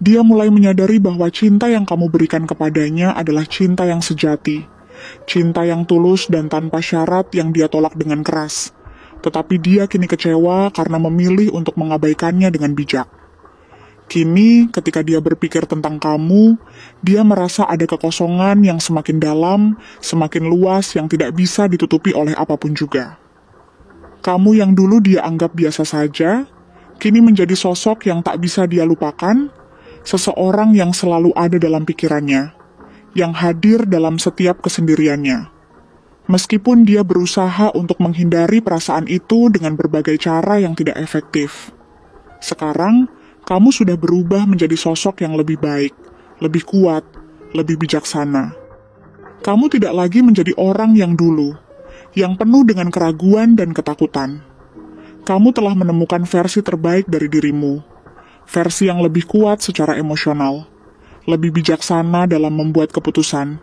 Dia mulai menyadari bahwa cinta yang kamu berikan kepadanya adalah cinta yang sejati, cinta yang tulus dan tanpa syarat yang dia tolak dengan keras. Tetapi dia kini kecewa karena memilih untuk mengabaikannya dengan bijak. Kini, ketika dia berpikir tentang kamu, dia merasa ada kekosongan yang semakin dalam, semakin luas yang tidak bisa ditutupi oleh apapun juga. Kamu yang dulu dia anggap biasa saja, kini menjadi sosok yang tak bisa dia lupakan, seseorang yang selalu ada dalam pikirannya, yang hadir dalam setiap kesendiriannya. Meskipun dia berusaha untuk menghindari perasaan itu dengan berbagai cara yang tidak efektif. Sekarang, kamu sudah berubah menjadi sosok yang lebih baik, lebih kuat, lebih bijaksana. Kamu tidak lagi menjadi orang yang dulu, yang penuh dengan keraguan dan ketakutan. Kamu telah menemukan versi terbaik dari dirimu, versi yang lebih kuat secara emosional, lebih bijaksana dalam membuat keputusan,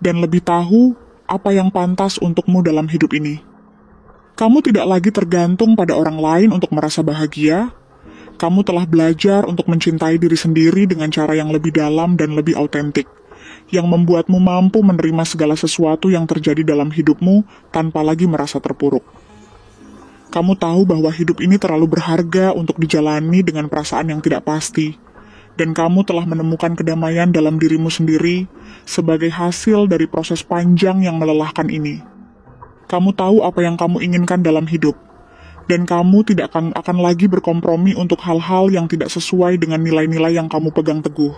dan lebih tahu apa yang pantas untukmu dalam hidup ini. Kamu tidak lagi tergantung pada orang lain untuk merasa bahagia. Kamu telah belajar untuk mencintai diri sendiri dengan cara yang lebih dalam dan lebih autentik, yang membuatmu mampu menerima segala sesuatu yang terjadi dalam hidupmu tanpa lagi merasa terpuruk. Kamu tahu bahwa hidup ini terlalu berharga untuk dijalani dengan perasaan yang tidak pasti, dan kamu telah menemukan kedamaian dalam dirimu sendiri sebagai hasil dari proses panjang yang melelahkan ini. Kamu tahu apa yang kamu inginkan dalam hidup, dan kamu tidak akan lagi berkompromi untuk hal-hal yang tidak sesuai dengan nilai-nilai yang kamu pegang teguh.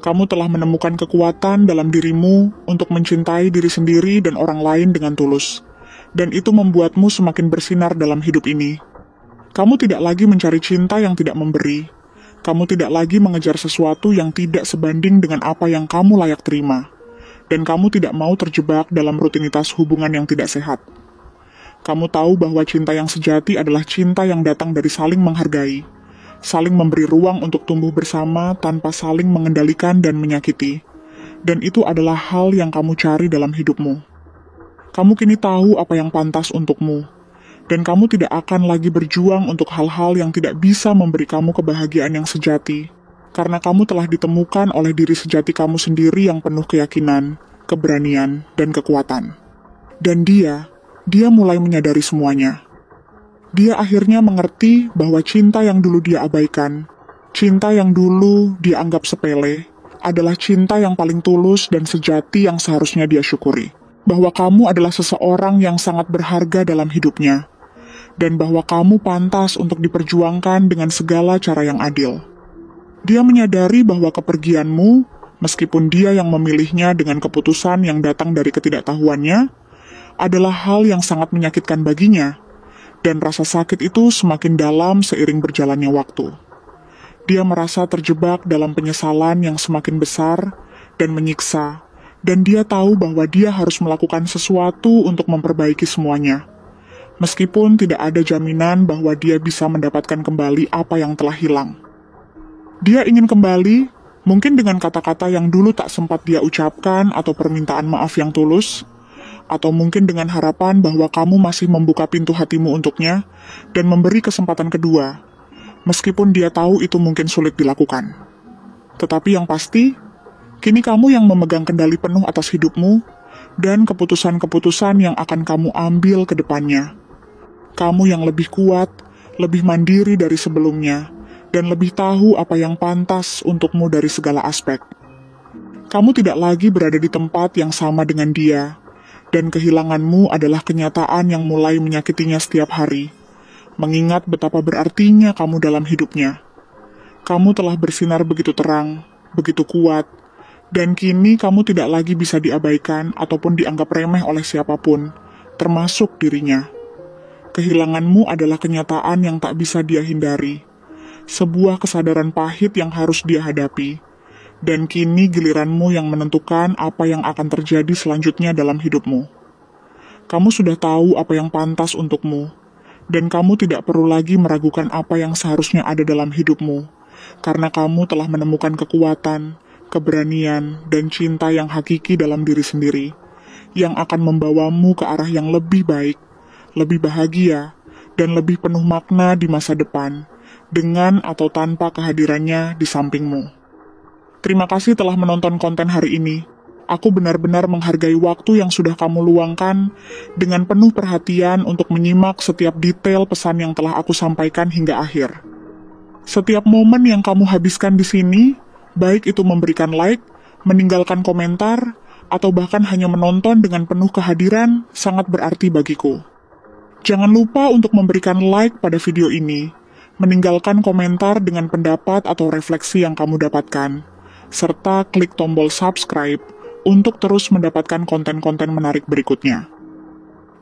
Kamu telah menemukan kekuatan dalam dirimu untuk mencintai diri sendiri dan orang lain dengan tulus, dan itu membuatmu semakin bersinar dalam hidup ini. Kamu tidak lagi mencari cinta yang tidak memberi. Kamu tidak lagi mengejar sesuatu yang tidak sebanding dengan apa yang kamu layak terima, dan kamu tidak mau terjebak dalam rutinitas hubungan yang tidak sehat. Kamu tahu bahwa cinta yang sejati adalah cinta yang datang dari saling menghargai, saling memberi ruang untuk tumbuh bersama tanpa saling mengendalikan dan menyakiti. Dan itu adalah hal yang kamu cari dalam hidupmu. Kamu kini tahu apa yang pantas untukmu, dan kamu tidak akan lagi berjuang untuk hal-hal yang tidak bisa memberi kamu kebahagiaan yang sejati, karena kamu telah ditemukan oleh diri sejati kamu sendiri yang penuh keyakinan, keberanian, dan kekuatan. Dan dia mulai menyadari semuanya. Dia akhirnya mengerti bahwa cinta yang dulu dia abaikan, cinta yang dulu dia anggap sepele, adalah cinta yang paling tulus dan sejati yang seharusnya dia syukuri. Bahwa kamu adalah seseorang yang sangat berharga dalam hidupnya, dan bahwa kamu pantas untuk diperjuangkan dengan segala cara yang adil. Dia menyadari bahwa kepergianmu, meskipun dia yang memilihnya dengan keputusan yang datang dari ketidaktahuannya, adalah hal yang sangat menyakitkan baginya, dan rasa sakit itu semakin dalam seiring berjalannya waktu. Dia merasa terjebak dalam penyesalan yang semakin besar dan menyiksa, dan dia tahu bahwa dia harus melakukan sesuatu untuk memperbaiki semuanya. Meskipun tidak ada jaminan bahwa dia bisa mendapatkan kembali apa yang telah hilang. Dia ingin kembali, mungkin dengan kata-kata yang dulu tak sempat dia ucapkan atau permintaan maaf yang tulus, atau mungkin dengan harapan bahwa kamu masih membuka pintu hatimu untuknya dan memberi kesempatan kedua, meskipun dia tahu itu mungkin sulit dilakukan. Tetapi yang pasti, kini kamu yang memegang kendali penuh atas hidupmu dan keputusan-keputusan yang akan kamu ambil ke depannya. Kamu yang lebih kuat, lebih mandiri dari sebelumnya, dan lebih tahu apa yang pantas untukmu dari segala aspek. Kamu tidak lagi berada di tempat yang sama dengan dia, dan kehilanganmu adalah kenyataan yang mulai menyakitinya setiap hari, mengingat betapa berartinya kamu dalam hidupnya. Kamu telah bersinar begitu terang, begitu kuat, dan kini kamu tidak lagi bisa diabaikan ataupun dianggap remeh oleh siapapun, termasuk dirinya. Kehilanganmu adalah kenyataan yang tak bisa dia hindari, sebuah kesadaran pahit yang harus dia hadapi. Dan kini giliranmu yang menentukan apa yang akan terjadi selanjutnya dalam hidupmu. Kamu sudah tahu apa yang pantas untukmu, dan kamu tidak perlu lagi meragukan apa yang seharusnya ada dalam hidupmu, karena kamu telah menemukan kekuatan, keberanian, dan cinta yang hakiki dalam diri sendiri, yang akan membawamu ke arah yang lebih baik, lebih bahagia, dan lebih penuh makna di masa depan, dengan atau tanpa kehadirannya di sampingmu. Terima kasih telah menonton konten hari ini. Aku benar-benar menghargai waktu yang sudah kamu luangkan dengan penuh perhatian untuk menyimak setiap detail pesan yang telah aku sampaikan hingga akhir. Setiap momen yang kamu habiskan di sini, baik itu memberikan like, meninggalkan komentar, atau bahkan hanya menonton dengan penuh kehadiran, sangat berarti bagiku. Jangan lupa untuk memberikan like pada video ini, meninggalkan komentar dengan pendapat atau refleksi yang kamu dapatkan, serta klik tombol subscribe untuk terus mendapatkan konten-konten menarik berikutnya.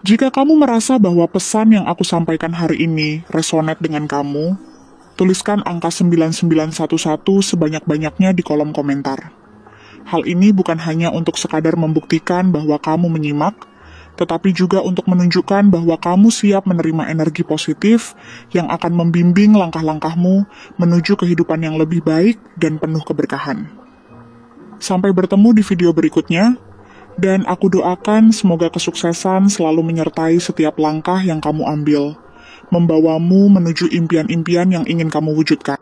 Jika kamu merasa bahwa pesan yang aku sampaikan hari ini resonate dengan kamu, tuliskan angka 9911 sebanyak-banyaknya di kolom komentar. Hal ini bukan hanya untuk sekadar membuktikan bahwa kamu menyimak, tetapi juga untuk menunjukkan bahwa kamu siap menerima energi positif yang akan membimbing langkah-langkahmu menuju kehidupan yang lebih baik dan penuh keberkahan. Sampai bertemu di video berikutnya, dan aku doakan semoga kesuksesan selalu menyertai setiap langkah yang kamu ambil, membawamu menuju impian-impian yang ingin kamu wujudkan.